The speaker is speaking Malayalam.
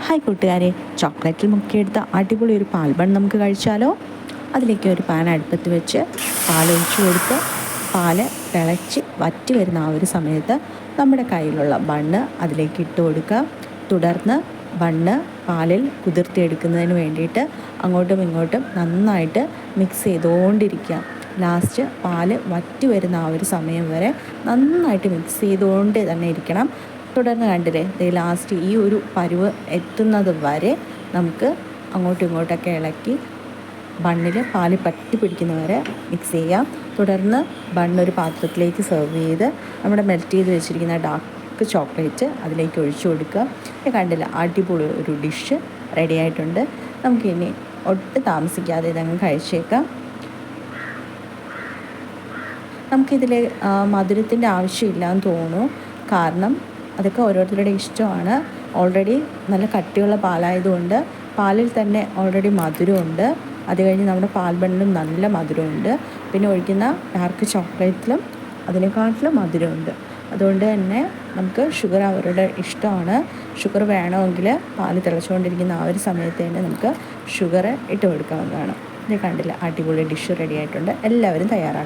ഹായ് കൂട്ടുകാരെ, ചോക്ലേറ്റിൽ മുക്കിയെടുത്ത അടിപൊളി ഒരു പാൽ ബൺ നമുക്ക് കഴിച്ചാലോ? അതിലേക്ക് ഒരു പാൻ അടുപ്പത്ത് വെച്ച് പാലൊഴിച്ച് കൊടുത്ത് പാല് തിളച്ച് വറ്റി വരുന്ന ആ ഒരു സമയത്ത് നമ്മുടെ കയ്യിലുള്ള ബണ്ണ് അതിലേക്ക് ഇട്ട് കൊടുക്കുക. തുടർന്ന് ബണ്ണ് പാലിൽ കുതിർത്തിയെടുക്കുന്നതിന് വേണ്ടിയിട്ട് അങ്ങോട്ടും ഇങ്ങോട്ടും നന്നായിട്ട് മിക്സ് ചെയ്തുകൊണ്ടിരിക്കുക. ലാസ്റ്റ് പാല് വറ്റി വരുന്ന ആ ഒരു സമയം വരെ നന്നായിട്ട് മിക്സ് ചെയ്തുകൊണ്ട് തന്നെ ഇരിക്കണം. തുടർന്ന് കണ്ടില്ലേ, ലാസ്റ്റ് ഈ ഒരു പരുവ് എത്തുന്നത് വരെ നമുക്ക് അങ്ങോട്ടും ഇങ്ങോട്ടൊക്കെ ഇളക്കി ബണ്ണിൽ പാല് പറ്റി പിടിക്കുന്നവരെ മിക്സ് ചെയ്യാം. തുടർന്ന് ബണ്ണൊരു പാത്രത്തിലേക്ക് സെർവ് ചെയ്ത് നമ്മുടെ മെൽറ്റ് ചെയ്ത് വെച്ചിരിക്കുന്ന ഡാർക്ക് ചോക്ലേറ്റ് അതിലേക്ക് ഒഴിച്ചു കൊടുക്കുക. കണ്ടില്ല, അടിപൊളി ഒരു ഡിഷ് റെഡി ആയിട്ടുണ്ട്. നമുക്കിനി ഒട്ടും താമസിക്കാതെ ഇതങ്ങ് കഴിച്ചേക്കാം. നമുക്കിതിൽ മധുരത്തിൻ്റെ ആവശ്യമില്ലാന്ന് തോന്നുന്നു, കാരണം അതൊക്കെ ഓരോരുത്തരുടെ ഇഷ്ടമാണ്. ഓൾറെഡി നല്ല കട്ടിയുള്ള പാലായതുകൊണ്ട് പാലിൽ തന്നെ ഓൾറെഡി മധുരമുണ്ട്. അത് കഴിഞ്ഞ് നമ്മുടെ പാൽ ബണ്ണിലും നല്ല മധുരമുണ്ട്. പിന്നെ ഒഴിക്കുന്ന ഡാർക്ക് ചോക്ലേറ്റിലും അതിനെക്കാട്ടിലും മധുരമുണ്ട്. അതുകൊണ്ട് തന്നെ നമുക്ക് ഷുഗർ അവരുടെ ഇഷ്ടമാണ്. ഷുഗർ വേണമെങ്കിൽ പാല് തിളച്ചുകൊണ്ടിരിക്കുന്ന ആ ഒരു സമയത്ത് തന്നെ നമുക്ക് ഷുഗർ ഇട്ട് കൊടുക്കാവുന്നതാണ്. ഇത് കണ്ടില്ല, അടിപൊളി ഡിഷ് റെഡി ആയിട്ടുണ്ട്. എല്ലാവരും തയ്യാറാക്കും.